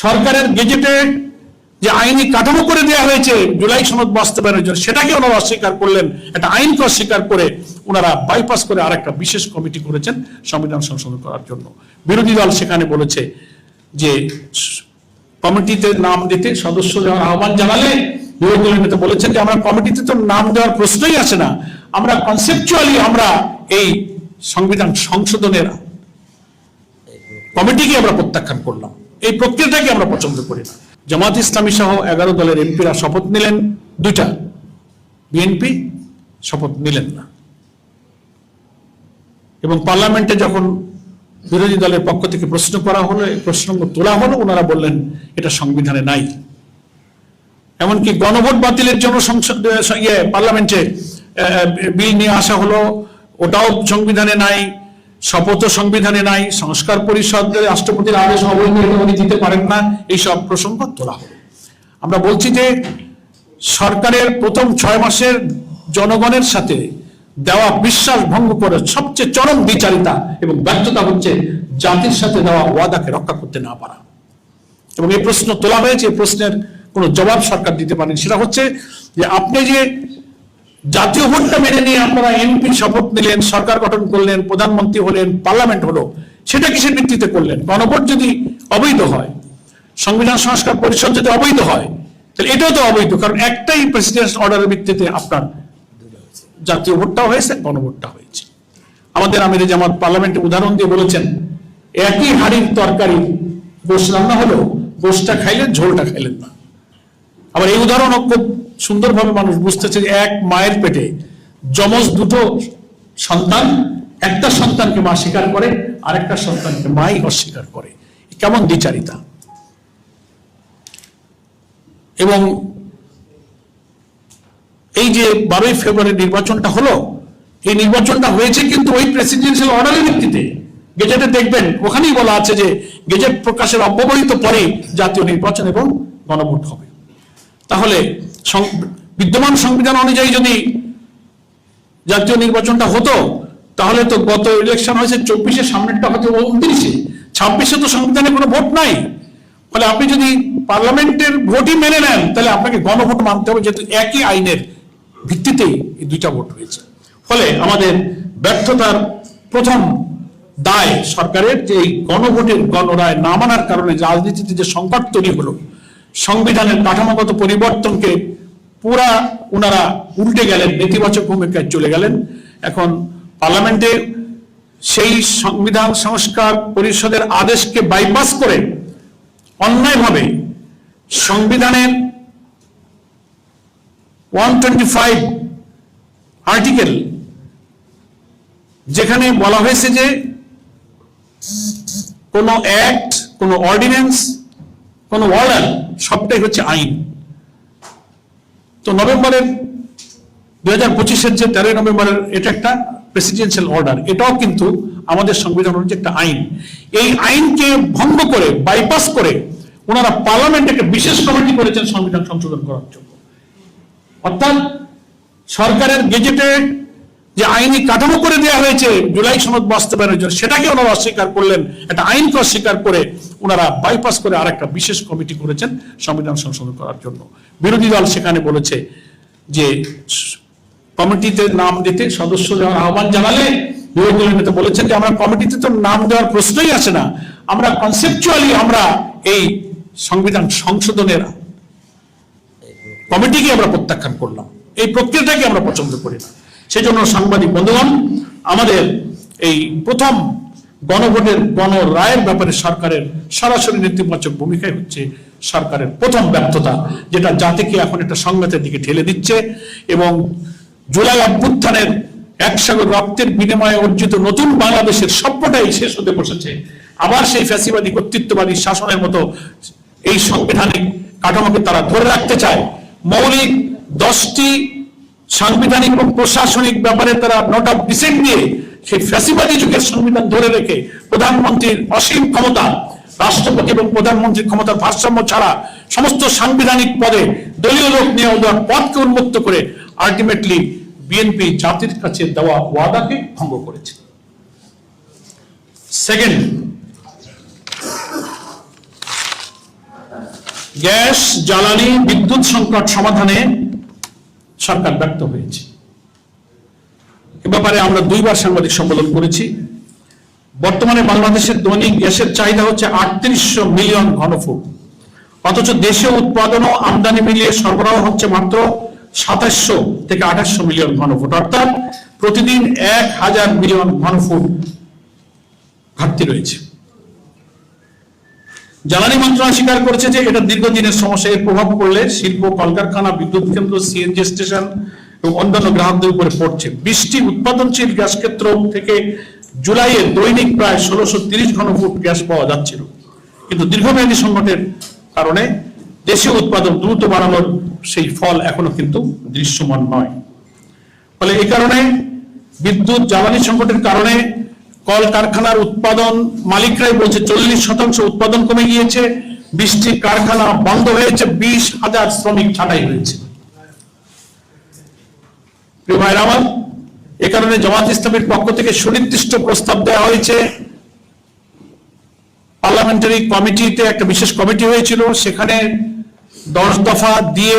সরকারের গেজেটে যে আইনি কাঠামো করে দেওয়া হয়েছে জুলাই সনদ বাস্তবায়নের জন্য, সেটাকে ওনারা অস্বীকার করলেন। একটা আইনকে অস্বীকার করে ওনারা বাইপাস করে আরেকটা বিশেষ কমিটি করেছেন সংবিধান সংশোধন করার জন্য। বিরোধী দল সেখানে বলেছে যে কমিটিতে নাম দিতে সদস্য দেওয়ার আহ্বান জানালে বিরোধী দলের নেতা বলেছেন যে আমরা কমিটিতে তো নাম দেওয়ার প্রশ্নই আসে না, আমরা কনসেপচুয়ালি আমরা এই সংবিধান সংশোধনের কমিটিকে আমরা প্রত্যাখ্যান করলাম, এই প্রক্রিয়াটাকে আমরা পছন্দ করি না। জামাত ইসলামী সহ 11 দলের এমপিরা শপথ নিলেন, 2টা বিএনপি শপথ নিলেন না। এবং পার্লামেন্টে যখন বিরোধী দলের পক্ষ থেকে প্রশ্ন করা হলো, প্রসঙ্গ তোলা হলো, ওনারা বললেন এটা সংবিধানে নাই। এমনকি গণভোট বাতিলের জন্য পার্লামেন্টে বিল নিয়ে আসা হলো, ওটাও সংবিধানে নাই। শপথ সংবিধানে নাই। সংস্কার পরিষদের রাষ্ট্রপতির আদেশ অবৈধ উনি দিতে পারেন না, এইসব প্রসঙ্গ তোলা হলো। আমরা বলছি যে সরকারের প্রথম 6 মাসের জনগণের সাথে দেওয়া বিশ্বাস ভঙ্গ করে সবচেয়ে চরম বিচারিতা এবং ব্যর্থতা হচ্ছে জাতির সাথে দেওয়া ওয়াদাকে রক্ষা করতে না পারা। এবং এই প্রশ্ন তোলা হয়েছে, এই প্রশ্নের কোনো জবাব সরকার দিতে পারেনি। সেটা হচ্ছে যে আপনি যে জাতীয় ভোটটা মেনে নিয়ে আপনারা এমপি শপথ নিলেন, সরকার গঠন করলেন, প্রধানমন্ত্রী হলেন, পার্লামেন্ট হলো, সেটা কিসের ভিত্তিতে করলেন? গণভোট যদি অবৈধ হয়, সংবিধান সংস্কার পরিষদ যদি অবৈধ হয়, তাহলে এটাও তো অবৈধ। কারণ একটাই প্রেসিডেন্ট অর্ডারের ভিত্তিতে আপনার জাতীয় ভোটটাও হয়েছে, গণভোটটা হয়েছে। আমাদের আমিরে জামাত পার্লামেন্টে উদাহরণ দিয়ে বলেছেন, একই হাড়ির তরকারি গোশ রান্না হলো, গোশটা খাইলেন, ঝোলটা খাইলেন না। আবার এই উদাহরণও খুব সুন্দরভাবে মানুষ বুঝতেছে যে এক মায়ের পেটে যমজ 2টো সন্তান, একটা সন্তানকে মা স্বীকার করে, আরেকটা সন্তানকে মাই অস্বীকার করে। কেমন দ্বিচারিতা! এবং এই যে 12ই ফেব্রুয়ারি নির্বাচনটা হলো, এই নির্বাচনটা হয়েছে কিন্তু ওই প্রেসিডেন্সিয়াল অর্ডারের ভিত্তিতে। গেজেটে দেখবেন ওখানেই বলা আছে যে গেজেট প্রকাশের অব্যবহিত পরেই জাতীয় নির্বাচন এবং গণভোট হবে। তাহলে বিদ্যমান সংবিধান অনুযায়ী যদি জাতীয় নির্বাচনটা হতো, তাহলে তো গত ইলেকশন হয়েছে 24-এ, সামনেরটা হতে 29-এ, 26-এ তো সংবিধানে কোনো ভোট নাই। ফলে আপনি যদি পার্লামেন্টের ভোটই মেনে নেন, তাহলে আপনাকে গণভোট মানতে হবে, যেহেতু একই আইনের ভিত্তিতেই এই 2টা ভোট হয়েছে। ফলে আমাদের ব্যর্থতার প্রথম দায় সরকারের যে এই গণভোটের গণরায় না মানার কারণে রাজনীতিতে যে সংকট তৈরি হলো, সংবিধানের কাঠামোগত পরিবর্তনকে পুরা ওনারা উল্টে গেলেন, নেতিবাচক ভূমিকায় চলে গেলেন। এখন পার্লামেন্টে সেই সংবিধান সংস্কার পরিষদের আদেশকে বাইপাস করে অন্যায়ভাবে সংবিধানের 125 আর্টিকেল, যেখানে বলা হয়েছে যে কোন অ্যাক্ট, কোন অর্ডিন্যান্স, কোন অর্ডার সবটাই হচ্ছে আইন। তো নভেম্বরের 2025-এর যে 13 নভেম্বরের এটা একটা প্রেসিডেন্সিয়াল অর্ডার, এটাও কিন্তু আমাদের সংবিধান অনুযায়ী একটা আইন। এই আইনকে ভঙ্গ করে, বাইপাস করে ওনারা পার্লামেন্টে একটা বিশেষ কমিটি করেছেন সংবিধান সংশোধন করার জন্য। অর্থাৎ সরকারের গেজেটে যে আইনি কাঠামো করে দেওয়া হয়েছে জুলাই সনদ বাস্তবায়নের জন্য, সেটাকে ওনারা অস্বীকার করলেন। একটা আইনকে অস্বীকার করে ওনারা বাইপাস করে আরেকটা বিশেষ কমিটি করেছেন সংবিধান সংশোধন করার জন্য। বিরোধী দল সেখানে বলেছে যে কমিটিতে নাম দিতে সদস্য দেওয়ার আহ্বান জানালে বিরোধী দলের নেতা বলেছেন যে আমরা কমিটিতে তো নাম দেওয়ার প্রশ্নই আসে না, আমরা কনসেপচুয়ালি আমরা এই সংবিধান সংশোধনের কমিটিকে আমরা প্রত্যাখ্যান করলাম, এই প্রক্রিয়াটাকে আমরা পছন্দ করি না। সেজন্য সাংবাদিক বন্ধুগণ, আমাদের এই প্রথম গণভোটের গণরায়ের ব্যাপারে সরকারের সরাসরি নেতিবাচক ভূমিকায় হচ্ছে সরকারের প্রথম ব্যর্থতা, যেটা জাতিকে এখন একটা সংঘাতের দিকে ঠেলে দিচ্ছে। এবং জুলাই অভ্যুত্থানের 1 সাগর রক্তের বিনিময়ে অর্জিত নতুন বাংলাদেশের স্বপ্নটাই শেষ হতে বসেছে। আবার সেই ফ্যাসিবাদী কর্তৃত্ববাদী শাসনের মতো এই সাংবিধানিক কাঠামোকে তারা ধরে রাখতে চায়। মৌলিক 10টি সাংবিধানিক এবং প্রশাসনিক ব্যাপারে তারা নোট অফ ডিসেন্ট দিয়ে সেই ফ্যাসিবাদী যুগের সংবিধান ধরে রেখে প্রধানমন্ত্রীর অসীম ক্ষমতা, রাষ্ট্রপতি এবং প্রধানমন্ত্রীর ক্ষমতার ভারসাম্য ছাড়া সমস্ত সাংবিধানিক পদে দলীয় লোক নিয়োগ দেওয়ার পথকে উন্মুক্ত করে আলটিমেটলি বিএনপি জাতির কাছে দেওয়া ওয়াদাকে ভঙ্গ করেছে। সেকেন্ড, গ্যাস, জ্বালানি, বিদ্যুৎ সংকট সমাধানে সরকার ব্যর্থ হয়েছে। এ ব্যাপারে আমরা 2 বার সাংবাদিক সম্মেলন করেছি। বর্তমানে বাংলাদেশের দৈনিক গ্যাসের চাহিদা হচ্ছে 3800 মিলিয়ন ঘনফুট, অথচ দেশীয় উৎপাদন ও আমদানি মিলিয়ে সরবরাহ হচ্ছে মাত্র 2700 থেকে 2800 মিলিয়ন ঘনফুট, অর্থাৎ প্রতিদিন 1000 মিলিয়ন ঘনফুট ঘাটতি রয়েছে। জ্বালানি মন্ত্রণালয় স্বীকার করেছে যে এটা দীর্ঘদিনের সমস্যা। এর প্রভাব পড়লে শিল্প, কলকারখানা, বিদ্যুৎ কেন্দ্র, সিএনজি স্টেশন এবং অন্যান্য গ্রাহকদের উপরে পড়ছে। 20টি উৎপাদনশীল গ্যাস ক্ষেত্র থেকে জুলাইয়ে দৈনিক প্রায় 1630 ঘনফুট গ্যাস পাওয়া যাচ্ছিল, কিন্তু দীর্ঘমেয়াদী সংকটের কারণে দেশীয় উৎপাদন দ্রুত বাড়ানোর সেই ফল এখনো কিন্তু দৃশ্যমান নয়। ফলে এই কারণে বিদ্যুৎ জ্বালানি সংকটের কারণে কলকারখানার উৎপাদন মালিকরাই বলছে 40% উৎপাদন কমে গিয়েছে, 20টি কারখানা বন্ধ হয়েছে, 20,000 শ্রমিক ছাঁটাই হয়েছে। প্রিয় ভাইরা আমার, এ কারণে জামাত ইসলামীর পক্ষ থেকে সুনির্দিষ্ট প্রস্তাব দেওয়া হয়েছে। পার্লামেন্টারি কমিটিতে একটা বিশেষ কমিটি হয়েছিল, সেখানে 10 দফা দিয়ে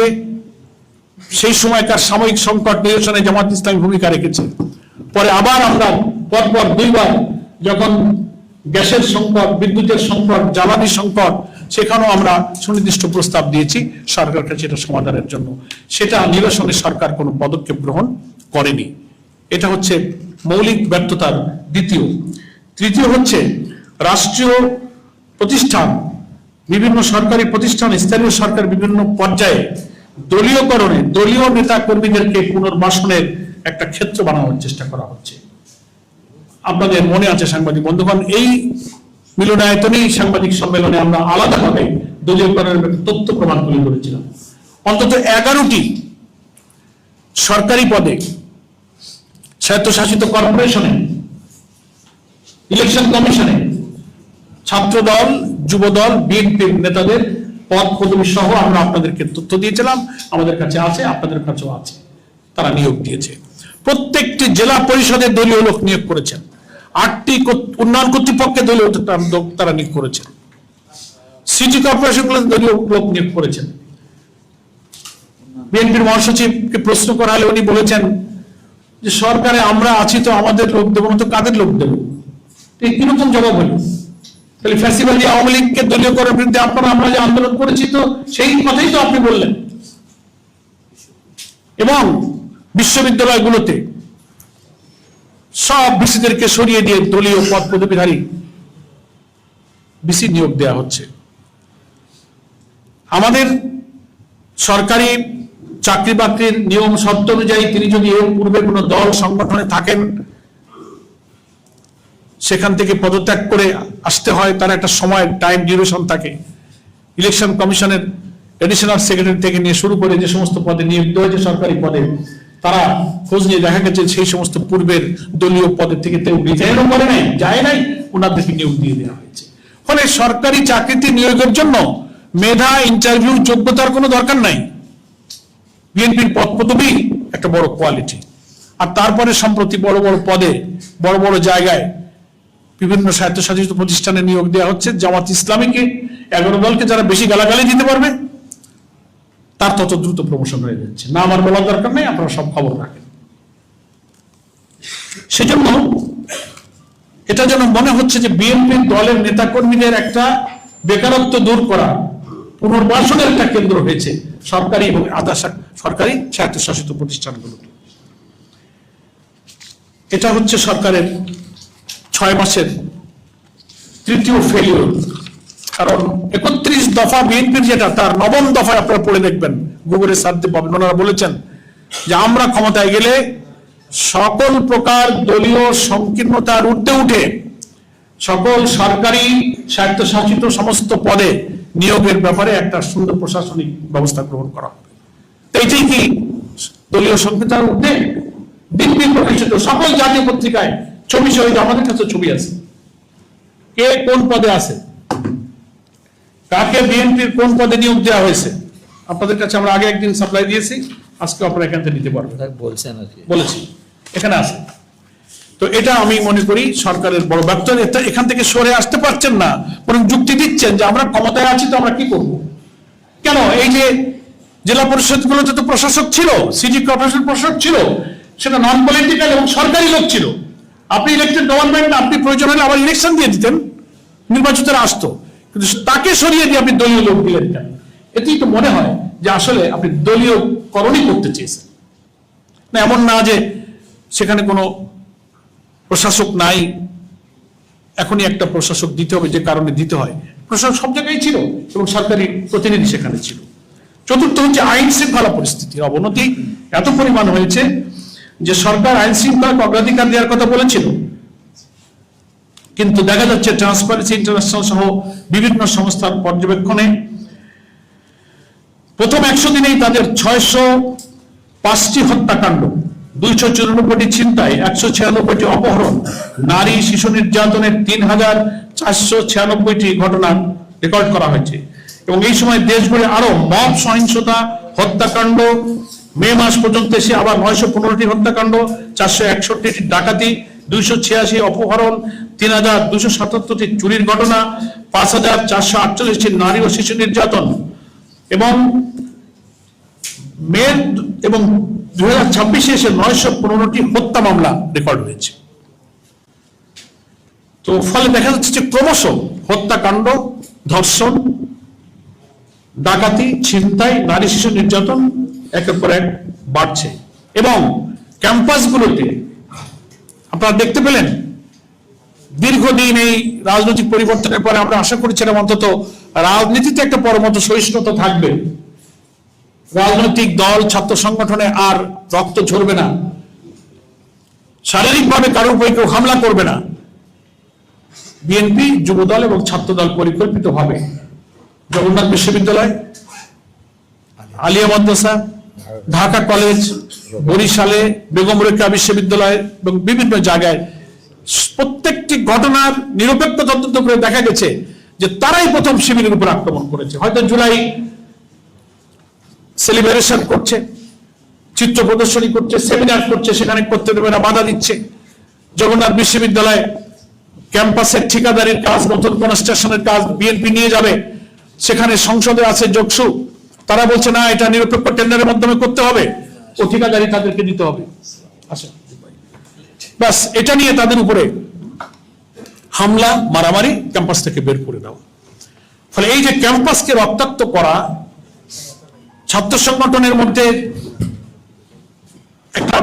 সেই সময়কার সাময়িক সংকট নিরসনে জামাত ইসলামী ভূমিকা রেখেছে। পরে আবার আমরা পরপর 2 বার যখন গ্যাসের সংকট, বিদ্যুতের সংকট, জ্বালানি সংকট, সেখানেও আমরা সুনির্দিষ্ট প্রস্তাব দিয়েছি সরকারের কাছে এটা সমাধানের জন্য। সেটা নিরসনে সরকার কোনো পদক্ষেপ গ্রহণ করেনি। এটা হচ্ছে মৌলিক ব্যর্থতার দ্বিতীয়। তৃতীয় হচ্ছে রাষ্ট্রীয় প্রতিষ্ঠান, বিভিন্ন সরকারি প্রতিষ্ঠান, স্থানীয় সরকার বিভিন্ন পর্যায়ে দলীয়করণে দলীয় নেতা কর্মীদেরকে পুনর্বাসনের একটা ক্ষেত্র বানানোর চেষ্টা করা হচ্ছে। আপনাদের মনে আছে সাংবাদিক বন্ধুগণ, এই মিলনায়তনেই সাংবাদিক সম্মেলনে আমরা আলাদাভাবে দলীয়করণের তথ্য প্রমাণ তুলে ধরেছিলাম। অন্তত 11টি সরকারি পদে, স্বায়ত্তশাসিত কর্পোরেশনে, ইলেকশন কমিশনে ছাত্রদল, যুবদল, বিএনপির নেতাদের পদ পদবি সহ আমরা আপনাদেরকে তথ্য দিয়েছিলাম। আমাদের কাছে আছে, আপনাদের কাছেও আছে। তারা নিয়োগ দিয়েছে। প্রত্যেকটি জেলা পরিষদে দলীয় লোক নিয়োগ করেছেন। 8টি উন্নয়ন কর্তৃপক্ষে দলীয় তারা নিয়োগ করেছেন। সিটি কর্পোরেশনগুলোতে দলীয় লোক নিয়োগ করেছেন। বিএনপির মহাসচিবকে প্রশ্ন করা হলে উনি বলেছেন যে সরকারে আমরা আছি, তো আমাদের লোক দেবো না তো কাদের লোক দেবো? কিরকম জবাব হলো? তাহলে ফ্যাসিবাদী আওয়ামী লীগকে দলীয় করার বিরুদ্ধে আমরা যে আন্দোলন করেছি, তো সেই কথাই তো আপনি বললেন। এবং বিশ্ববিদ্যালয়গুলোতে সব ভিসিদেরকে সরিয়ে দিয়ে দলীয় পদ পদবীধারী ভিসি নিয়োগ দেওয়া হচ্ছে। আমাদের সরকারি চাকরি বাকরির নিয়ম শর্ত অনুযায়ী তিনি যদি এর পূর্বে কোনো দল সংগঠনে থাকেন, সেখান থেকে পদত্যাগ করে আসতে হয়, তার একটা সময় টাইম ডিউরেশন থাকে। ইলেকশন কমিশনের এডিশনাল সেক্রেটারি থেকে নিয়ে শুরু করে যে সমস্ত পদে নিয়োজিত হয়েছে সরকারি পদে, তারা খোঁজ নিয়ে দেখা গেছে সেই সমস্ত পূর্বের দলীয় পদের থেকে কেউ রিজাইনও করে নাই, যায় নাই, ওনাদেরকে নিয়োগ দিয়ে দেওয়া হয়েছে। ফলে সরকারি চাকরিতে নিয়োগের জন্য মেধা, ইন্টারভিউ, যোগ্যতার কোনো দরকার নাই। বিএনপির পদ পদবি একটা বড় কোয়ালিটি। আর তারপরে সম্প্রতি বড় বড় পদে, বড় বড় জায়গায় বিভিন্ন স্বায়ত্তশাসিত প্রতিষ্ঠানে নিয়োগ দেওয়া হচ্ছে। জামাত ইসলামীকে 11 দলকে যারা বেশি গালাগালি দিতে পারবে, তার তত দ্রুত প্রমোশন হয়ে যাচ্ছে। না আমার বলার দরকার নেই, আপনারা সব খবর রাখেন। সেজন্য এটা যেন মনে হচ্ছে যে বিএনপি দলের নেতাকর্মীদের একটা বেকারত্ব দূর করা, পুনর্বাসনের একটা কেন্দ্র হয়েছে সরকারি এবং আধা সরকারি স্বায়ত্তশাসিত প্রতিষ্ঠানগুলো। এটা হচ্ছে সরকারের 6 মাসের তৃতীয় ফেলিওর। কারণ 31 দফা বিএনপির যেটা, তার 9ম দফায় আপনারা পড়ে দেখবেন, গুগলে সার্চ দিয়ে পাবেন। ওনারা বলেছেন যে আমরা ক্ষমতায় গেলে সকল প্রকার দলীয় সংকীর্ণতার ঊর্ধ্বে উঠে সকল সরকারি স্বায়ত্তশাসিত সমস্ত পদে নিয়োগের ব্যাপারে একটা সুন্দর প্রশাসনিক ব্যবস্থা গ্রহণ করা হবে। এইটাই কি দলীয় সংকীর্ণতার ঊর্ধ্বে? বিএনপি প্রকাশিত সকল জাতীয় পত্রিকায় ছবি সহিত, আমাদের কাছে ছবি আছে, কে কোন পদে আছে, কাকে বিএনপির কোন পদে নিয়োগ দেওয়া হয়েছে। আপনাদের কাছে আমরা আগে একদিন সাপ্লাই দিয়েছি, আজকে আপনারা এখান থেকে নিতে পারবেন। বলছেন আর কি, বলেছি, এখানে আছে। তো এটা আমি মনে করি সরকারের বড় ব্যর্থতা। এখান থেকে সরে আসতে পারছেন না, বরং যুক্তি দিচ্ছেন যে আমরা ক্ষমতায় আছি, তো আমরা কি করব? কেন? এই যে জেলা পরিষদগুলোতে তো প্রশাসক ছিল, সিটি কর্পোরেশন প্রশাসক ছিল, সেটা নন পলিটিক্যাল এবং সরকারি লোক ছিল। আপনি ইলেকটেড গভর্নমেন্ট, আপনি প্রয়োজন হলে আবার ইলেকশন দিয়ে দিতেন, নির্বাচিতরা আসতো, কিন্তু তাকে সরিয়ে দিয়ে আপনি দলীয় লোক দিলেন কেন? এতেই তো মনে হয় যে আসলে আপনি দলীয় করণই করতে চেয়েছেন। না, এমন না যে সেখানে কোনো প্রশাসক নাই, এখনই একটা প্রশাসক দিতে হবে, যে কারণে দিতে হয়। প্রশাসক সব জায়গায় ছিল এবং সরকারি প্রতিনিধি সেখানে ছিল। চতুর্থ হচ্ছে আইন শৃঙ্খলা পরিস্থিতির অবনতি এত পরিমাণ হয়েছে যে সরকার আইন শৃঙ্খলাকে অগ্রাধিকার দেওয়ার কথা বলেছিল, কিন্তু দেখা যাচ্ছে ট্রান্সপারেন্সি ইন্টারন্যাশনাল সহ বিভিন্ন সংস্থার পর্যবেক্ষণে প্রথম 100 দিনেই তাদের 605টি হত্যাকাণ্ড, 294টি ছিনতাই, 196টি অপহরণ, নারী শিশু নির্যাতনের 3496টি ঘটনা রেকর্ড করা হয়েছে। এবং এই সময় দেশ জুড়ে আরো মব সহিংসতা, হত্যাকাণ্ড, মে মাস পর্যন্ত এসে আবার 915টি হত্যাকাণ্ড, 461টি ডাকাতি, 286 অপহরণ, 3277টি চুরির ঘটনা, 5448টি নারী ও শিশু নির্যাতন এবং মে এবং 2026 এসে 915টি হত্যা মামলা রেকর্ড হয়েছে। তো ফলে দেখা যাচ্ছে যে ক্রমশ হত্যাকাণ্ড, ধর্ষণ, ডাকাতি, ছিনতাই, নারী শিশু নির্যাতন একের পর এক বাড়ছে। এবং ক্যাম্পাসগুলোতে আপনারা দেখতে পেলেন দীর্ঘদিন এই রাজনৈতিক পরিবর্তনের পরে আমরা আশা করেছিলাম অন্তত রাজনীতিতে একটা পরমত সহিষ্ণুতা থাকবে, রাজনৈতিক দল ছাত্র সংগঠনে আর রক্ত ঝরবে না, শারীরিকভাবে কারোর উপরে কেউ হামলা করবে না। বিএনপি, যুবদল এবং ছাত্রদল পরিকল্পিতভাবে জগন্নাথ বিশ্ববিদ্যালয়, আলিয়া মাদ্রাসা, ঢাকা কলেজ, বরিশালে বেগম রোকেয়া বিশ্ববিদ্যালয় এবং বিভিন্ন জায়গায় প্রত্যেকটি ঘটনার নিরপেক্ষ তদন্ত করে দেখা গেছে যে তারাই প্রথম শিবিরের উপর আক্রমণ করেছে। হয়তো জুলাই সেলিব্রেশন করছে, চিত্র প্রদর্শনী করছে, সেমিনার করছে, সেখানে করতে দেবে না, বাধা দিচ্ছে। জগন্নাথ বিশ্ববিদ্যালয় ক্যাম্পাসের ঠিকাদারির কাজ, নতুন কনস্ট্রাকশনের কাজ বিএনপি নিয়ে যাবে, সেখানে সংসদে আছে যোগসু, তারা বলছে না, এটা নিরপেক্ষ টেন্ডারের মাধ্যমে করতে হবে, ও ঠিকাদারি তাদেরকে দিতে হবে। আচ্ছা, বাস এটা নিয়ে তাদের উপরে হামলা, মারামারি, ক্যাম্পাস থেকে বের করে দেওয়া। ফলে এই যে ক্যাম্পাসকে রক্তাক্ত করা, ছাত্র সংগঠনের মধ্যে একটা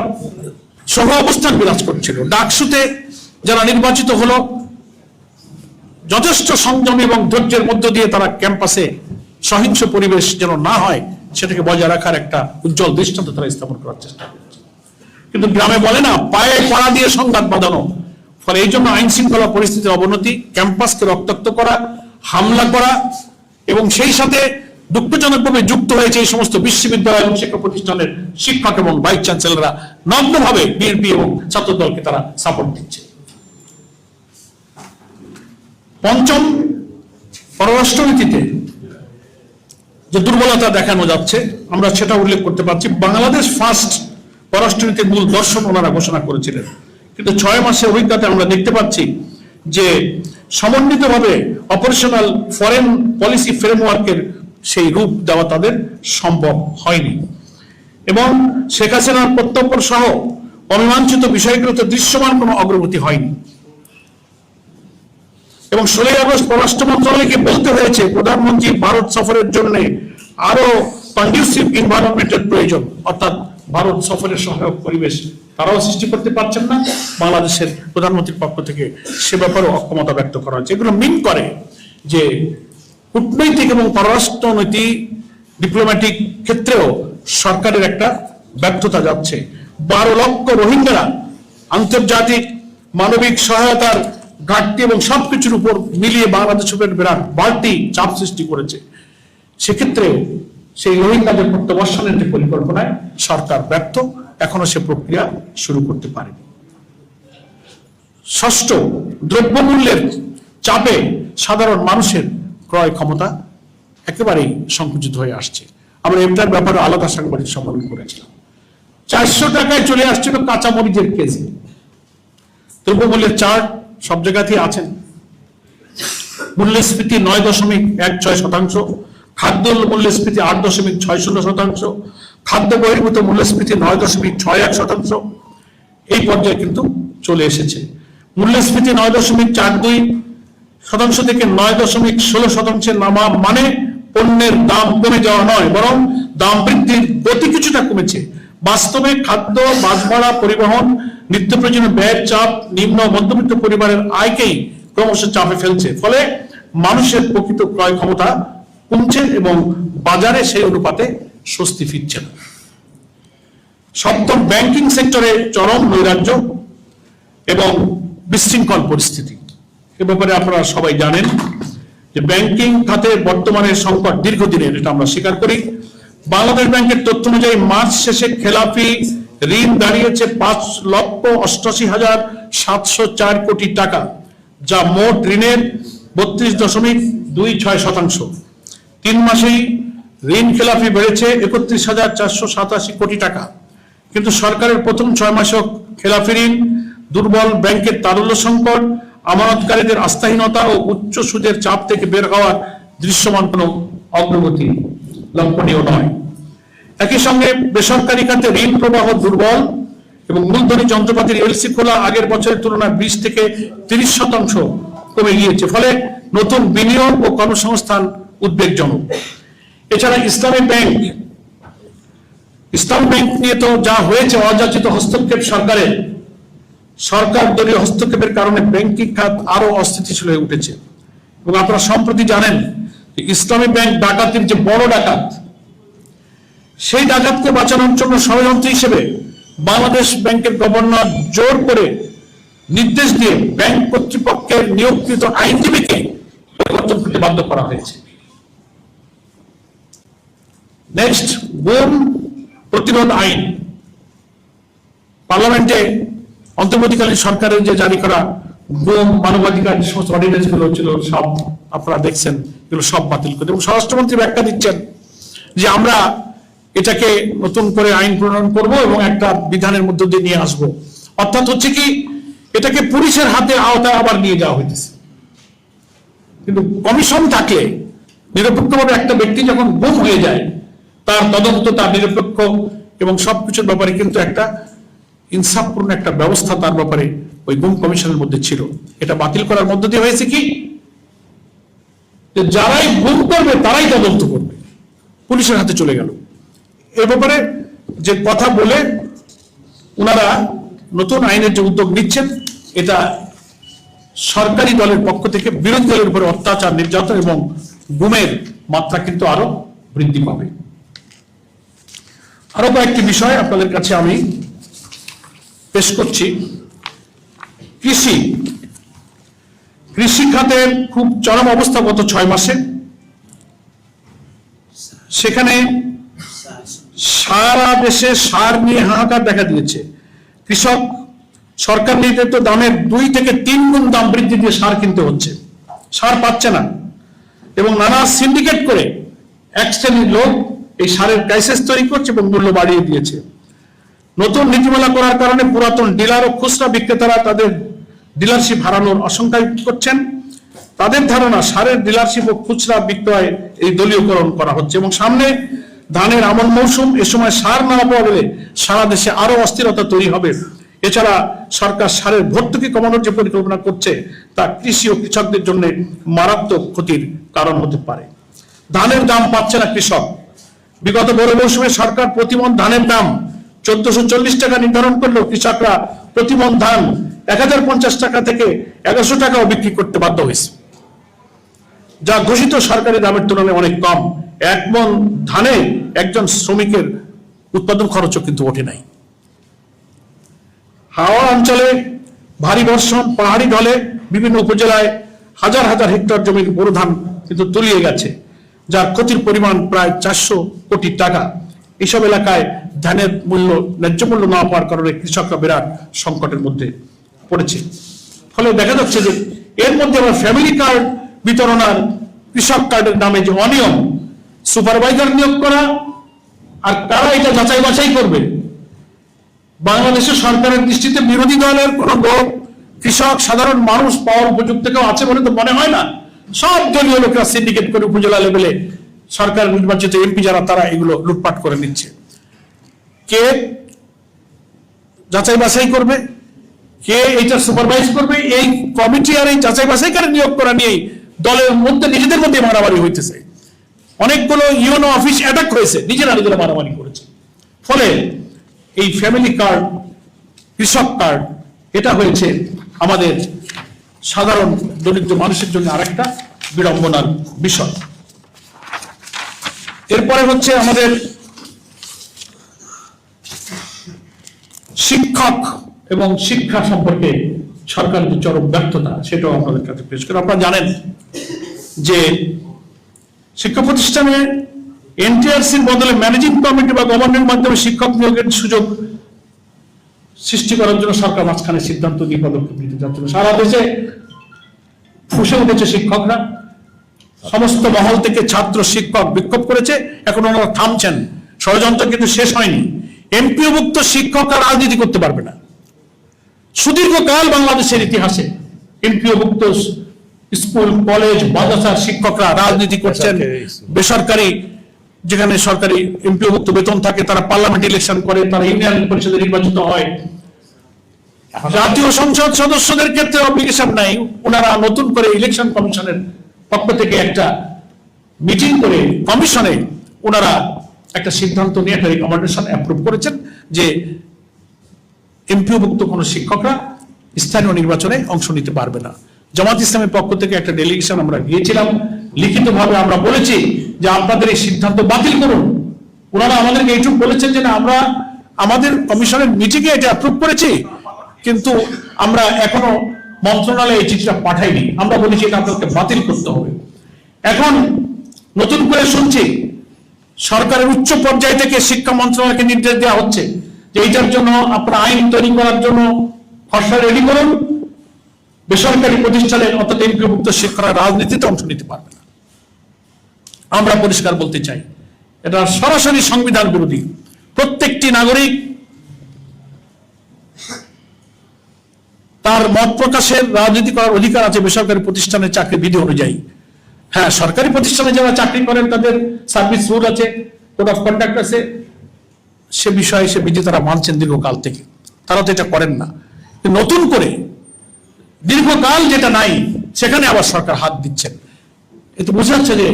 সহ অবস্থান বিরাজ করছিল। ডাকসুতে যারা নির্বাচিত হলো যথেষ্ট সংযম এবং ধৈর্যের মধ্য দিয়ে তারা ক্যাম্পাসে সহিংস পরিবেশ যেন না হয় সেটাকে বজায় রাখার একটা উজ্জ্বল দৃষ্টান্ত তারা স্থাপন করার চেষ্টা করছে। কিন্তু গ্রামে বলে না, পায়ে কড়া দিয়ে সংঘাত বাঁধানো। ফলে এই জন্য আইন শৃঙ্খলা পরিস্থিতির অবনতি, ক্যাম্পাসকে রক্তাক্ত করা, হামলা করা এবং সেই সাথে দুঃখজনকভাবে যুক্ত হয়েছে এই সমস্ত বিশ্ববিদ্যালয় এবং শিক্ষা প্রতিষ্ঠানের শিক্ষক এবং ভাইস চ্যান্সেলররা নগ্নভাবে বিএনপি এবং ছাত্র দলকে তারা সাপোর্ট দিচ্ছে। পঞ্চম, পররাষ্ট্রনীতিতে যে দুর্বলতা দেখানো যাচ্ছে আমরা সেটা উল্লেখ করতে পারছি। বাংলাদেশ ফার্স্ট পররাষ্ট্রনীতির মূল দর্শন ওনারা ঘোষণা করেছিলেন, কিন্তু 6 মাসের অভিজ্ঞতা আমরা দেখতে পাচ্ছি যে সমন্বিতভাবে অপারেশনাল ফরেন পলিসি ফ্রেমওয়ার্কের সেই রূপ দেওয়া তাদের সম্ভব হয়নি এবং শেখ হাসিনার প্রত্যর্পণ সহ অমীমাংসিত বিষয়গুলোতে দৃশ্যমান কোনো অগ্রগতি হয়নি। এবং 16 আগস্ট পররাষ্ট্র মন্ত্রণালয়কে বলতে হয়েছে প্রধানমন্ত্রী ভারত সফরের জন্য আরো কন্ডিউসিভ এনভায়রনমেন্টের প্রয়োজন, অর্থাৎ ভারত সফরের সহায়ক পরিবেশ তারাও সৃষ্টি করতে পারছেন না। বাংলাদেশের প্রধানমন্ত্রীর পক্ষ থেকে সে ব্যাপারে অক্ষমতা ব্যক্ত করা হয়েছে। এগুলো মিন করে যে কূটনৈতিক এবং পররাষ্ট্রনীতি ডিপ্লোম্যাটিক ক্ষেত্রেও সরকারের একটা ব্যর্থতা যাচ্ছে। 12 লক্ষ রোহিঙ্গারা আন্তর্জাতিক মানবিক সহায়তার ঘাটতি এবং সবকিছুর উপর মিলিয়ে বাংলাদেশের উপর বিরাট বাড়তি চাপ সৃষ্টি করেছে। সেক্ষেত্রে সেই রোহিঙ্গাদের প্রত্যাবর্ষণের যে পরিকল্পনায় সরকার ব্যর্থ, এখনো সে প্রক্রিয়া শুরু করতে পারেনি। ষষ্ঠ, দ্রব্যমূল্যের চাপে সাধারণ মানুষের ক্রয় ক্ষমতা একেবারেই সংকুচিত হয়ে আসছে। আমরা এটার ব্যাপারে আলাদা সাংবাদিক সম্মেলন করেছিলাম। 400 টাকায় চলে আসছিল কাঁচামরিচের কেজি। দ্রব্যমূল্যের চার্ট সব জায়গাতেই আছেন। মূল্যস্ফীতি 9.16%, খাদ্য মূল্যস্ফীতি 8.60%, খাদ্য বহির্ভূত মূল্যস্ফীতি 9.61%, এই পর্যায়ে কিন্তু চলে এসেছে। মূল্যস্ফীতি 9.42% থেকে 9.16% নামা মানে পণ্যের দাম কমে যাওয়া নয়, বরং দাম বৃদ্ধির গতি কিছুটা কমেছে। বাস্তবে খাদ্য, বাস ভাড়া, পরিবহন, নিত্য প্রয়োজনীয় ব্যয়ের চাপ নিম্ন মধ্যবিত্ত পরিবারের আয়কেই ক্রমশ চাপে ফেলছে, ফলে মানুষের প্রকৃত ক্রয় ক্ষমতা কমছে এবং বাজারে সেই অনুপাতে স্বস্তি ফিরছে না। সপ্তম, ব্যাংকিং সেক্টরে চরম নৈরাজ্য এবং বিশৃঙ্খল পরিস্থিতি। এ ব্যাপারে আপনারা সবাই জানেন যে ব্যাংকিং খাতে বর্তমানে সংকট দীর্ঘদিনের, এটা আমরা স্বীকার করি। বাংলাদেশ ব্যাংকের তথ্য অনুযায়ী মার্চ শেষে খেলাপি ঋণ দাঁড়িয়েছে 5,88,704 কোটি টাকা, যা মোট ঋণের 32.26%। 3 মাসেই ঋণ খেলাপি বেড়েছে 31,487 কোটি টাকা। কিন্তু সরকারের প্রথম 6 মাসেও খেলাপি ঋণ, দুর্বল ব্যাংকের তারল্য সংকট, আমানতকারীদের আস্থাহীনতা ও উচ্চ সুদের চাপ থেকে বের হওয়ার দৃশ্যমান কোনো অগ্রগতি লক্ষণীয় নয়। একই সঙ্গে বেসরকারি খাতে ঋণ প্রবাহ দুর্বল এবং মূলধনী যন্ত্রপাতির এলসি খোলা আগের বছরের তুলনায় 20 থেকে 30% কমে গিয়েছে, ফলে নতুন বিনিয়োগ ও কর্মসংস্থান উদ্বেগজনক। এছাড়া ইসলামী ব্যাংক নিয়ে তো যা হয়েছে, অযাচিত হস্তক্ষেপ সরকারের, সরকার দলীয় হস্তক্ষেপের কারণে ব্যাংকিং খাত আরো অস্থিতিশীল হয়ে উঠেছে। এবং আপনারা সম্প্রতি জানেন যে ইসলামী ব্যাংক ডাকাতির যে বড় ডাকাত, সেই ডাকাতকে বাঁচানোর জন্য ষড়যন্ত্র হিসেবে বাংলাদেশ ব্যাংকের গভর্নর জোর করে নির্দেশ দিয়ে ব্যাংক কর্তৃপক্ষের নিয়োগকৃত আইনজীবীকে পরিবর্তন করতে বাধ্য করা হয়েছে। নেক্সট, গুম প্রতিরোধ আইন। পার্লামেন্টে অন্তর্বর্তীকালীন সরকারের যে জারি করা গুম, মানবাধিকার যে সমস্ত অর্ডিন্যান্স গুলো ছিল, সব আপনারা দেখছেন, এগুলো সব বাতিল করে। এবং স্বরাষ্ট্রমন্ত্রী ব্যাখ্যা দিচ্ছেন যে আমরা এটাকে নতুন করে আইন প্রণয়ন করব এবং একটা বিধানের মধ্য দিয়ে নিয়ে আসবো। অর্থাৎ হচ্ছে কি, এটাকে পুলিশের হাতে আওতায় আবার নিয়ে যাওয়া হইতেছে। কিন্তু কমিশন থাকলে, নিরপেক্ষভাবে একটা ব্যক্তি যখন গুম হয়ে যায়, তার তদন্ত, তার নিরপেক্ষ এবং সবকিছুর ব্যাপারে কিন্তু একটা ইনসাফপূর্ণ একটা ব্যবস্থা তার ব্যাপারে ওই গুম কমিশনের মধ্যে ছিল। এটা বাতিল করার মধ্য দিয়ে হয়েছে কি, যে যারাই গুম করবে তারাই তদন্ত করবে, পুলিশের হাতে চলে গেল। এ ব্যাপারে যে কথা বলে ওনারা নতুন আইনের যে উদ্যোগ নিচ্ছেন, এটা সরকারি দলের পক্ষ থেকে বিরোধী দলের উপরে অত্যাচার, নির্যাতন এবং গুমের মাত্রা কিন্তু আরো বৃদ্ধি পাবে। আরো কয়েকটি বিষয় আপনাদের কাছে আমি পেশ করছি। কৃষি খাতের খুব চরম অবস্থা গত 6 মাসে। সেখানে সারা দেশে সার নিয়ে হাহাকার দেখা দিয়েছে। কৃষক সরকার নির্ধারিত দামের 2 থেকে 3 গুণ দাম বৃদ্ধি দিয়ে সার কিনতে হচ্ছে, সার পাচ্ছে না। এবং নানা সিন্ডিকেট করে এক শ্রেণীর লোক এই সারের ক্রাইসিস তৈরি করছে এবং মূল্য বাড়িয়ে দিয়েছে। নতুন নীতিমালা করার কারণে পুরাতন ডিলার ও খুচরা বিক্রেতারা তাদের ডিলারশিপ হারানোর আশঙ্কা করছেন। তাদের ধারণা, সারের ডিলারশিপ ও খুচরা বিক্রয় এই দলীয়করণ করা হচ্ছে। এবং সামনে ধানের আমন মৌসুম, এ সময় সার না পাওয়া গেলে সারা দেশে আরো অস্থিরতা তৈরি হবে। এছাড়া সরকার সারের ভর্তুকি কমানোর যে পরিকল্পনা করছে, তা কৃষি ও কৃষকদের জন্য মারাত্মক ক্ষতির কারণ হতে পারে। ধানের দাম পাচ্ছে না কৃষক। বিগত বড় মৌসুমে সরকার প্রতিমন ধানের দাম 1440 টাকা নির্ধারণ করলেও কৃষকরা প্রতিমন ধান 1050 টাকা থেকে 1100 টাকাও বিক্রি করতে বাধ্য হয়েছে, যা ঘোষিত সরকারি দামের তুলনায় অনেক কম। 1 মণ ধানে একজন শ্রমিকের উৎপাদন খরচও কিন্তু ওঠে নাই। হাওড়া অঞ্চলে ভারী বর্ষণ, পাহাড়ি ঢলে বিভিন্ন উপজেলায় হাজার হাজার হেক্টর জমির বোরো ধান কিন্তু তলিয়ে গেছে, যার ক্ষতির পরিমাণ প্রায় 400 কোটি টাকা। এইসব এলাকায় ধানের মূল্য, ন্যায্য মূল্য না পাওয়ার কারণে কৃষকরা বিরাট সংকটের মধ্যে পড়েছে। ফলে দেখা যাচ্ছে যে এর মধ্যে আবার ফ্যামিলি কার্ড বিতরণ আর কৃষক কার্ডের নামে যে অনিয়ম, সুপারভাইজার নিয়োগ করা, আর কারা এটা যাচাই বাছাই করবে। বাংলাদেশের সরকারের দৃষ্টিতে বিরোধী দলের কোন লোক, কৃষক, সাধারণ মানুষ পাওয়ার উপযুক্ত কেউ আছে বলে তো মনে হয় না। সব দলীয় লোকেরা সিন্ডিকেট করে উপজেলা লেভেলে সরকার নির্বাচিত এমপি যারা তারা এগুলো লুটপাট করে নিচ্ছে। কে যাচাই বাছাই করবে, কে এটা সুপারভাইজ করবে, এই কমিটি আর এই যাচাই বাছাইকারী নিয়োগ করা নিয়েই দলের মধ্যে নিজেদের মধ্যে মারামারি হইতেছে। অনেকগুলো ইউনো অফিস অ্যাটাক হয়েছে, নিজেরা নিজেরা মারামারি করেছে। ফলে এই ফ্যামিলি কার্ড, কৃষক কার্ড, এটা হয়েছে আমাদের সাধারণ দরিদ্র মানুষের জন্য আরেকটা বিড়ম্বনার বিষয়। এরপরে হচ্ছে আমাদের শিক্ষক এবং শিক্ষা সম্পর্কে সরকারের যে চরম ব্যর্থতা, সেটাও আপনাদের কাছে পেশ করে। আপনারা জানেন যে শিক্ষা প্রতিষ্ঠানে এনটিআরসির বদলে ম্যানেজিং কমিটি বা গভর্নমেন্ট মাধ্যমে শিক্ষক নিয়োগের সুযোগ সৃষ্টি করার জন্য সরকার মাঝখানে সিদ্ধান্ত নিয়ে পদক্ষেপ নিতে যাচ্ছে। সারা দেশে ফুঁসে উঠেছে শিক্ষকরা, সমস্ত মহল থেকে ছাত্র শিক্ষক বিক্ষোভ করেছে, এখন ওনারা থামছেন। ষড়যন্ত্র কিন্তু শেষ হয়নি। এমপিওভুক্ত শিক্ষকরা রাজনীতি করতে পারবে না। সুদীর্ঘকাল বাংলাদেশের ইতিহাসে এমপিওভুক্ত স্কুল, কলেজ, মাদ্রাসার শিক্ষকরা রাজনীতি করছেন। বেসরকারি যেখানে সরকারি এমপিওভুক্ত বেতন থাকে, তারা পার্লামেন্ট ইলেকশন করে, তারা ইউনিয়ন পরিষদে নির্বাচিত হয়। জাতীয় সংসদ সদস্যদের ক্ষেত্রে অব্লিগেশন নাই। ওনারা নতুন করে ইলেকশন কমিশনের পক্ষ থেকে একটা মিটিং করে কমিশনে ওনারা একটা সিদ্ধান্ত নিয়ে একটা রিকমেন্ডেশন অ্যাপ্রুভ করেছেন যে এমপিওভুক্ত কোনো শিক্ষকরা স্থানীয় নির্বাচনে অংশ নিতে পারবে না। জামাত ইসলামের পক্ষ থেকে একটা ডেলিগেশন আমরা গিয়েছিলাম, লিখিতভাবে আমরা বলেছি যে আপনাদের এই সিদ্ধান্ত বাতিল করুন। ওনারা আমাদেরকে এইটুকু বলেছেন যে না, আমরা আমাদের কমিশনের মিটিংয়ে এটা অ্যাপ্রুভ করেছি, কিন্তু আমরা এখনো মন্ত্রণালয়ে এই চিঠিটা পাঠাইনি। আমরা বলেছি এটা আপনাকে বাতিল করতে হবে। এখন নতুন করে শুনছি সরকারের উচ্চ পর্যায় থেকে শিক্ষা মন্ত্রণালয়কে নির্দেশ দেওয়া হচ্ছে যে এইটার জন্য আপনারা আইন তৈরি করার জন্য খসড়া রেডি করুন। বেসরকারি প্রতিষ্ঠানের অর্থাৎ এমপিওভুক্ত শিক্ষকরা রাজনীতিতে অংশ নিতে পারবে না। আমরা পরিষ্কার বলতে চাই, এটা সরাসরি সংবিধান বিরোধী। প্রত্যেকটি নাগরিক তার মত প্রকাশের, রাজনীতি করার অধিকার আছে বেসরকারি প্রতিষ্ঠানের চাকরি বিধি অনুযায়ী। হ্যাঁ, সরকারি প্রতিষ্ঠানে যারা চাকরি করেন তাদের সার্ভিস রুল আছে, কোড অফ কন্ডাক্ট আছে, সে বিষয়ে সে বিধি তারা মানছেন দীর্ঘকাল থেকে। তারা তো এটা করেন না। নতুন করে দীর্ঘকাল যেটা নাই সেখানে আবার সরকার হাত দিচ্ছেন। এতে বোঝা যাচ্ছে যে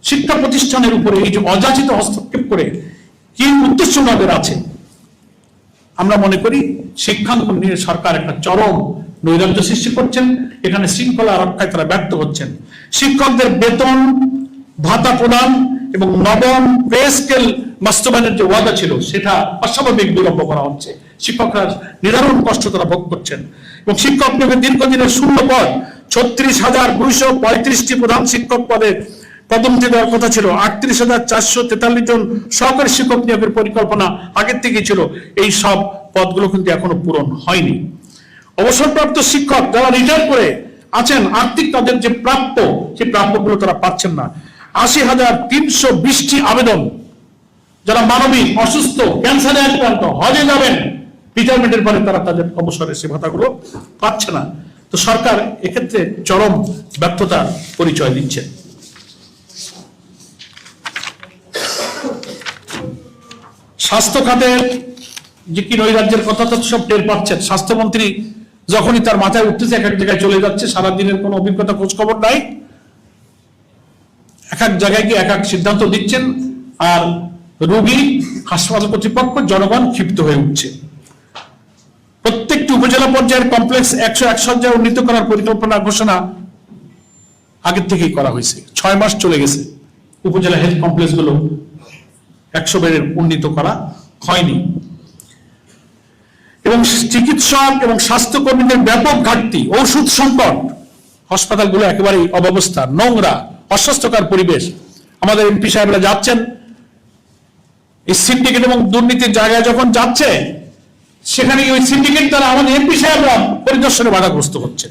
শিক্ষা প্রতিষ্ঠানের উপরে এই যে অযাচিত হস্তক্ষেপ করে কি উদ্দেশ্য ওনাদের আছে। আমরা মনে করি শিক্ষাঙ্গন নিয়ে সরকার একটা চরম নৈরাজ্য সৃষ্টি করছেন। এখানে শৃঙ্খলা রক্ষায় তারা ব্যর্থ হচ্ছেন। শিক্ষকদের বেতন ভাতা প্রদান এবং নবম পে স্কেল বাস্তবায়নের যে ওয়াদা ছিল সেটা অস্বাভাবিক বিলম্ব করা হচ্ছে। শিক্ষকরা নিদারুণ কষ্ট তারা ভোগ করছেন এবং শিক্ষক নিয়োগের দীর্ঘদিনের শূন্য পদ 36,235টি প্রধান শিক্ষক পদে পদোন্নতি দেওয়ার কথা ছিল। 38,443 জন সহকারী শিক্ষক নিয়োগের পরিকল্পনা আগের থেকেই ছিল। এই সব পদগুলো কিন্তু এখনো পূরণ হয়নি। অবসরপ্রাপ্ত শিক্ষক যারা রিটায়ার করে আছেন, আর্থিক তাদের যে প্রাপ্য, সেই প্রাপ্যগুলো তারা পাচ্ছেন না। 80,320টি আবেদন, যারা মানবিক, অসুস্থ, ক্যান্সারে আক্রান্ত, হজে যাবেন, রিটায়ারমেন্টের পরে তারা তাদের অবসরের সে ভাতাগুলো পাচ্ছে না। তো সরকার এক্ষেত্রে চরম ব্যর্থতার পরিচয় দিচ্ছে। স্বাস্থ্য খাতের যে কি নৈরাজ্যের কথা তো সব টের পাচ্ছেন। স্বাস্থ্যমন্ত্রী যখনই তার মাথায় উঠতেছে এক এক জায়গায় চলে যাচ্ছে, সারাদিনের কোনো অভিজ্ঞতা খোঁজ খবর নাই, এক এক জায়গায় গিয়ে এক এক সিদ্ধান্ত দিচ্ছেন, আর রোগী, হাসপাতাল কর্তৃপক্ষ, জনগণ ক্ষিপ্ত হয়ে উঠছে। প্রত্যেকটি উপজেলা পর্যায়ের কমপ্লেক্স 101 শয্যায় উন্নীত করার পরিকল্পনা ঘোষণা আগের থেকেই করা হয়েছে। 6 মাস চলে গেছে, উপজেলা হেলথ কমপ্লেক্স গুলো 100 বেডের উন্নীত করা হয়নি। এবং চিকিৎসক এবং স্বাস্থ্যকর্মীদের ব্যাপক ঘাটতি, ঔষধ সংকট, হাসপাতালগুলো একেবারেই অব্যবস্থা, নোংরা, অস্বাস্থ্যকর পরিবেশ। আমাদের এমপি সাহেবরা যাচ্ছেন এই সিন্ডিকেট এবং দুর্নীতির জায়গায়, যখন যাচ্ছে সেখানে ওই সিন্ডিকেট দ্বারা আমাদের এমপি সাহেবরা পরিদর্শনে বাধাগ্রস্ত হচ্ছে।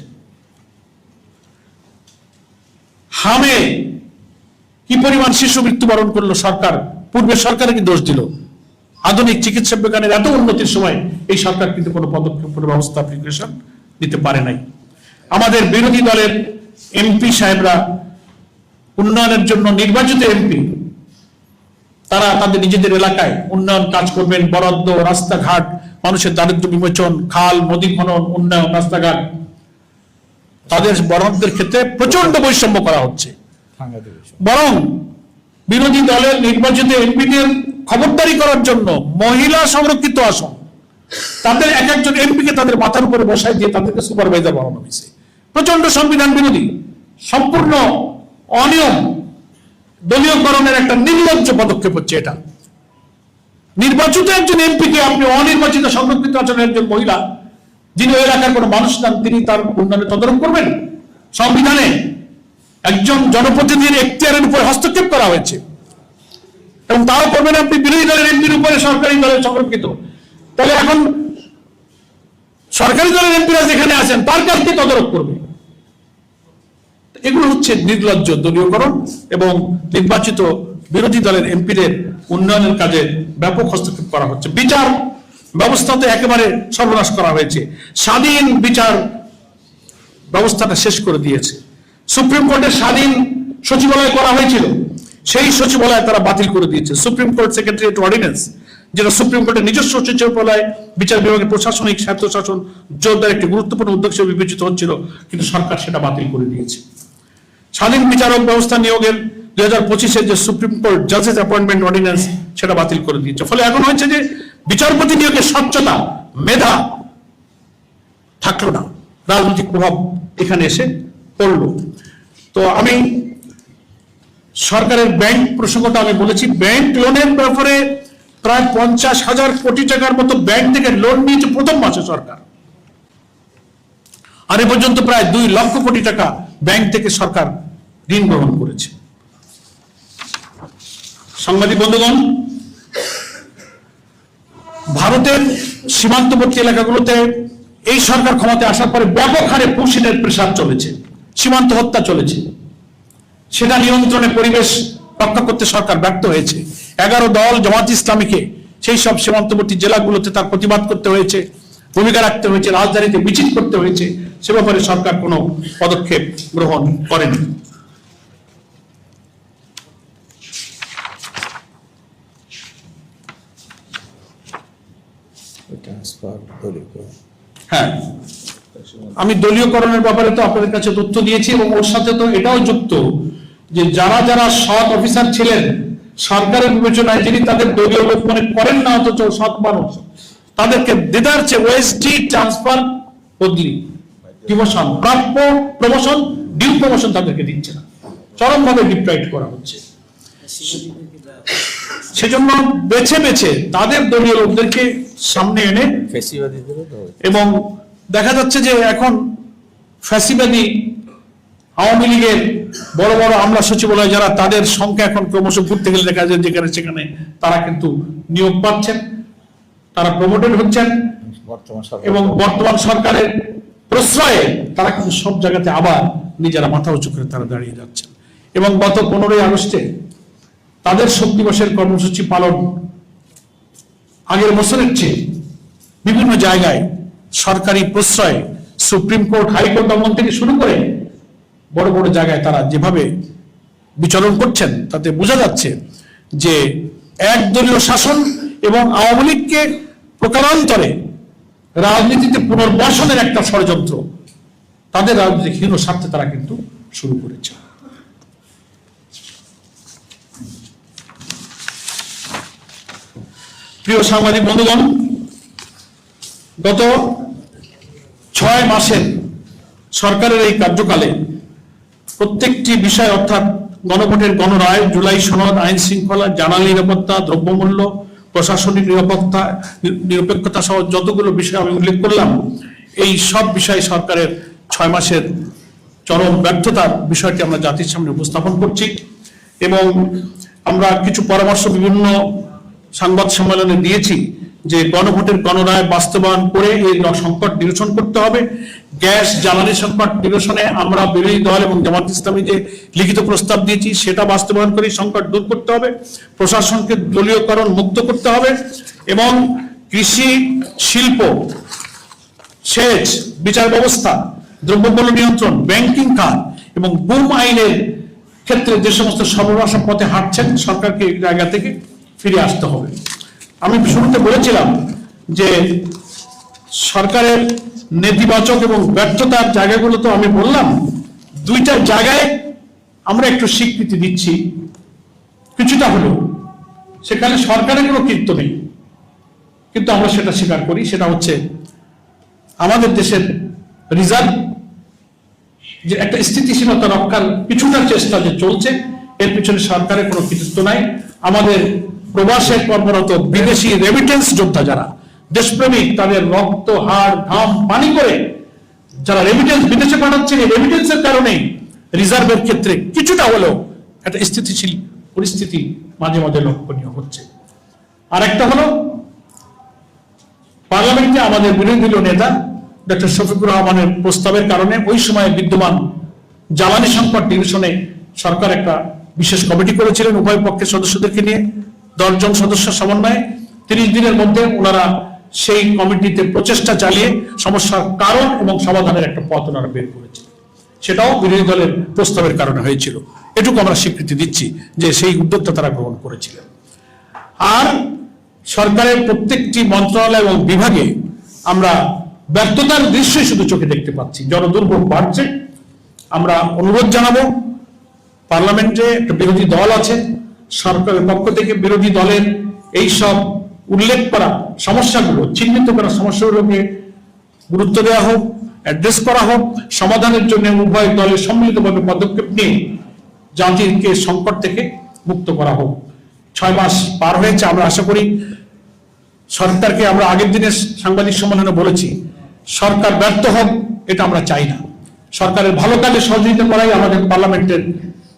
হামে কি পরিমাণ শিশু মৃত্যুবরণ করলো সরকার, পূর্বে সরকারকে দোষ দিল। আধুনিক চিকিৎসা বিজ্ঞানের এত উন্নতির সময় এই সরকার কিন্তু কোনো পদক্ষেপ, কোনো ব্যবস্থা প্রিপারেশন নিতে পারে নাই। আমাদের বিরোধী দলের এমপি সাহেবরা উন্নয়নের জন্য, নির্বাচিত এমপি তারা তাদের নিজেদের এলাকায় উন্নয়ন কাজ করবেন, বরাদ্দ, রাস্তাঘাট, মানুষের দারিদ্র্য বিমোচন, খাল নদী খনন, উন্নয়ন, রাস্তাঘাট, তাদের বরাদ্দের ক্ষেত্রে প্রচন্ড বৈষম্য করা হচ্ছে। বরং বিরোধী দলের নির্বাচিত এমপিদের খবরদারি করার জন্য মহিলা সংরক্ষিত আসন তাদের এক একজন এমপিকে তাদের মাথার উপরে বসায় দিয়ে তাদেরকে সুপারভাইজার বানানো হয়েছে। প্রচন্ড সংবিধান বিরোধী, সম্পূর্ণ অনিয়ম, দলীয়করণের একটা নির্লজ্জ পদক্ষেপ হচ্ছে এটা। নির্বাচিত একজন এমপিকে আপনি অনির্বাচিত সংরক্ষিত আসনের একজন মহিলা, যিনি ওই এলাকার কোনো মানুষ নন, তিনি তার উন্নয়নে তদারক করবেন? সংবিধানে একজন জনপ্রতিনিধির এখতিয়ারের উপর হস্তক্ষেপ করা হয়েছে, এবং তাও করবেন আপনি বিরোধী দলের এমপির উপরে, সরকারি দলের সংরক্ষিত। তাহলে এখন সরকারি দলের এমপিরা যেখানে আছেন তার কাছে তদারক করবে। এগুলো হচ্ছে নির্লজ্জ দলীয়করণ এবং নির্বাচিত বিরোধী দলের এমপিদের উন্নয়নের কাজে ব্যাপক হস্তক্ষেপ করা হচ্ছে। বিচার ব্যবস্থাতে একেবারে সর্বনাশ করা হয়েছে, স্বাধীন বিচার ব্যবস্থাটা শেষ করে দিয়েছে। সুপ্রিম কোর্টের স্বাধীন সচিবালয় করা হয়েছিল, সেই সচিবালয় তারা বাতিল করে দিয়েছে। সুপ্রিম কোর্ট সেক্রেটারিয়েট অর্ডিন্যান্স, যেটা সুপ্রিম কোর্টের নিজস্ব সচিবালয়, বিচার বিভাগের প্রশাসনিক স্বায়ত্তশাসন জোরদার একটি গুরুত্বপূর্ণ উদ্যোগ হিসেবে বিবেচিত হচ্ছিল, কিন্তু সরকার সেটা বাতিল করে দিয়েছে। স্বাধীন বিচারক ব্যবস্থা নিয়োগের 2025-এর যে সুপ্রিম কোর্ট জাজেস অ্যাপয়েন্টমেন্ট অর্ডিন্যান্স, সেটা বাতিল করে দিয়েছে। ফলে এখন হয়েছে যে বিচারপতি নিয়োগের স্বচ্ছতা, মেধা থাকলো না, রাজনৈতিক প্রভাব এখানে এসে পড়লো। তো আমি সরকারের ব্যাংক প্রসঙ্গটা আমি বলেছি, ব্যাংক লোনের ব্যাপারে প্রায় 50,000 কোটি টাকার মতো ব্যাংক থেকে লোন নিয়েছে প্রথম মাসে সরকার, আর এ পর্যন্ত প্রায় 2 লক্ষ কোটি টাকা ব্যাংক থেকে সরকার ঋণ গ্রহণ করেছে। সাংবাদিক বন্ধুগণ, ভারতের সীমান্তবর্তী এলাকাগুলোতে এই সরকার ক্ষমতায় আসার পরে ব্যাপক হারে পুশিনের প্রেসার চলেছে, সীমান্ত হত্যা চলেছে। সেটা নিয়ন্ত্রণে পরিবেশ রক্ষা করতে সরকার ব্যর্থ হয়েছে। 11 দল জামাত ইসলামীকে সেই সব সীমান্তবর্তী জেলাগুলোতে তার প্রতিবাদ করতে হয়েছে, ভূমিকা রাখতে হয়েছে, রাজধানীতে মিছিল করতে হয়েছে। সে ব্যাপারে সরকার কোনো পদক্ষেপ গ্রহণ করেনি। হ্যাঁ, আমি দলীয়করণের ব্যাপারে তো আপনাদের কাছে তথ্য দিয়েছি, এবং ওর সাথে তো এটাও যুক্ত যে যারা যারা সৎ অফিসার ছিলেন সরকারের বিবেচনায়, যিনি তাদের দলীয় লোক মনে করেন না অথচ সৎ মানুষ, তাদেরকে দেদারছে ওএসডি ট্রান্সফার, বদলি, ডিমোশন, প্রাপ্য প্রমোশন, ডিউ প্রমোশন তাদেরকে দিচ্ছে না, চরমভাবে ডিপ্রাইভ করা হচ্ছে। সেজন্য বেছে বেছে তাদের দলীয় লোকদেরকে সামনে এনে, এবং দেখা যাচ্ছে যে এখন ফ্যাসিবাদী আওয়ামী লীগের বড় বড় আমলা সচিবালয় যারা, তাদের সংখ্যা এখন ক্রমশ ঘুরতে গেলে দেখা যায় যেখানে সেখানে তারা কিন্তু নিয়োগ পাচ্ছেন, তারা প্রমোটেড হচ্ছেন, এবং বর্তমান সরকারের প্রশ্রয়ে তারা কিন্তু সব জায়গাতে আবার নিজেরা মাথা উঁচু করে তারা দাঁড়িয়ে যাচ্ছেন। এবং গত 15ই আগস্টে তাদের শোক দিবসের কর্মসূচি পালন আগের বছরের চেয়ে বিভিন্ন জায়গায় সরকারি প্রশ্রয়ে, সুপ্রিম কোর্ট, হাইকোর্ট দমন থেকে শুরু করে বড় বড় জায়গায় তারা যেভাবে বিচরণ করছেন, তাতে বোঝা যাচ্ছে যে একদলীয় শাসন এবং আওয়ামী লীগকে প্রকারান্তরে রাজনীতিতে পুনর্বাসনের একটা ষড়যন্ত্র তাদের রাজনৈতিক হীন স্বার্থে তারা কিন্তু শুরু করেছে। প্রিয় সাংবাদিক বন্ধুগণ, গত 6 মাসের সরকারের এই কার্যকালে প্রত্যেকটি বিষয়, অর্থাৎ গণভোটের গণরায়, জুলাই সনদ, আইন শৃঙ্খলা, জানালা নিরাপত্তা, দ্রব্যমূল্য, প্রশাসনিক নিরপেক্ষতা সহ যতগুলো বিষয় আমি উল্লেখ করলাম, এই সব বিষয়ে সরকারের 6 মাসের চরম ব্যর্থতার বিষয়টি আমরা জাতির সামনে উপস্থাপন করছি। এবং আমরা কিছু পরামর্শ বিভিন্ন সংবাদ সম্মেলনে দিয়েছি যে গণভোটের গণরায় বাস্তবায়ন করে এই সংকট নিরসন করতে হবে। গ্যাস জ্বালানি সংকট নিরসনে আমরা বিরোধী দল এবং জামাত ইসলামী যে লিখিত প্রস্তাব দিয়েছি সেটা বাস্তবায়ন করে সংকট দূর করতে হবে। প্রশাসনকে দলীয়করণ মুক্ত করতে হবে, এবং কৃষি, শিল্প, সেচ, বিচার ব্যবস্থা, দ্রব্যমূল্য নিয়ন্ত্রণ, ব্যাংকিং খাত এবং গুম আইনের ক্ষেত্রে যে সমস্ত সর্বনাশা পথে হাঁটছেন সরকারকে এই জায়গা থেকে ফিরে আসতে হবে। আমি শুরুতে বলেছিলাম যে সরকারের নেতিবাচক এবং ব্যর্থতার জায়গাগুলো তো আমি বললাম, দুইটা জায়গায় আমরা একটু স্বীকৃতি দিচ্ছি কিছুটা হলেও, সেখানে সরকারের কোনো কৃত্য নেই, কিন্তু আমরা সেটা স্বীকার করি। সেটা হচ্ছে আমাদের দেশের রিজার্ভ যে একটা স্থিতিশীলতা রক্ষার কিছুটা চেষ্টা যে চলছে, এর পিছনে সরকারের কোনো কৃতিত্ব নাই। আমাদের প্রবাসে কর্মরত বিদেশি রেমিটেন্স যোদ্ধা যারা দেশপ্রেমিক, তাদের রক্ত হাড় ঘাম পানি করে যারা রেমিটেন্স বিদেশে পাঠাচ্ছেন, এই রেমিটেন্সের কারণেই রিজার্ভের ক্ষেত্রে কিছুটা হলেও একটা স্থিতিশীল পরিস্থিতি মাঝে মাঝে লক্ষণীয় হচ্ছে। আর একটা হলো পার্লামেন্টে আমাদের বিরোধী দলীয় নেতা ডক্টর শফিকুর রহমানের প্রস্তাবের কারণে ওই সময় বিদ্যমান জ্বালানি সংকট নিরসনে সরকার একটা বিশেষ কমিটি করেছিলেন উভয় পক্ষের সদস্যদেরকে নিয়ে, 10 জন সদস্য সমন্বয়ে। 30 দিনের মধ্যে ওনারা সেই কমিটিতে প্রচেষ্টা চালিয়ে সমস্যার কারণ এবং সমাধানের একটা পথ ওনারা বের করেছে। সেটাও বিরোধী দলের প্রস্তাবের কারণে হয়েছিল, এটুকু আমরা স্বীকৃতি দিচ্ছি যে সেই উদ্যোগটা তারা গ্রহণ করেছিলেন। আর সরকারের প্রত্যেকটি মন্ত্রণালয় এবং বিভাগে আমরা ব্যর্থতার দৃশ্যই শুধু চোখে দেখতে পাচ্ছি, জনদুর্ভোগ বাড়ছে। আমরা অনুরোধ জানাবো, পার্লামেন্টে একটা বিরোধী দল আছে, সরকারের পক্ষ থেকে বিরোধী দলের এই সব উল্লেখ করা সমস্যাগুলো, চিহ্নিত করা সমস্যাগুলোকে গুরুত্ব দেওয়া হোক, অ্যাড্রেস করা হোক, সমাধানের জন্য উভয় দলের সম্মিলিতভাবে পদক্ষেপ নিয়ে জাতিকে সংকট থেকে মুক্ত করা হোক। 6 মাস পার হয়েছে, আমরা আশা করি সরকারকে, আমরা আগের দিনে সাংবাদিক সম্মেলনে বলেছি, সরকার ব্যর্থ হোক এটা আমরা চাই না। সরকারের ভালো কাজে সহযোগিতা করাই আমাদের পার্লামেন্টের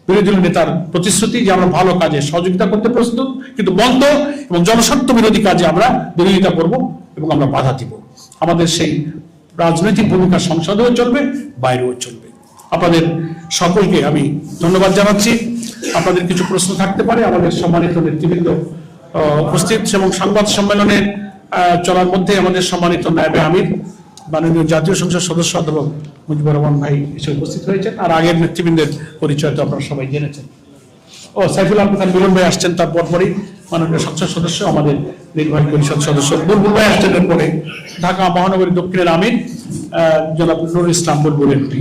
বিরোধী নেতার প্রতিশ্রুতি যে আমরা ভালো কাজে সহযোগিতা করতে প্রস্তুত, কিন্তু বন্ধ এবং জনস্বার্থ বিরোধী কাজে আমরা বিরোধিতা করব এবং আমরা বাধা দিব। আমাদের সেই রাজনৈতিক ভূমিকা সংসদেও চলবে, বাইরেও চলবে। আপনাদের সকলকে আমি ধন্যবাদ জানাচ্ছি। আপনাদের কিছু প্রশ্ন থাকতে পারে, আমাদের সম্মানিত নেতৃবৃন্দ উপস্থিত এবং সংবাদ সম্মেলনে চলার মধ্যে আমাদের সম্মানিত নায়েবে আমির মাননীয় জাতীয় সংসদ সদস্য অধ্যাপক মুজিবুর রহমান ভাই এসে উপস্থিত হয়েছেন। আর আগের নেতৃবৃন্দের পরিচয় তো আপনারা সবাই জেনেছেন। সাইফুল আলম মিলন ভাই আসছেন, তার পরপরই মাননীয় সংসদ সদস্য আমাদের নির্বাহী পরিষদ সদস্য বুলবুল ভাই আসছেন, এরপরে ঢাকা মহানগরী দক্ষিণের আমির জনাব নুরুল ইসলাম বুলবুল এমপি।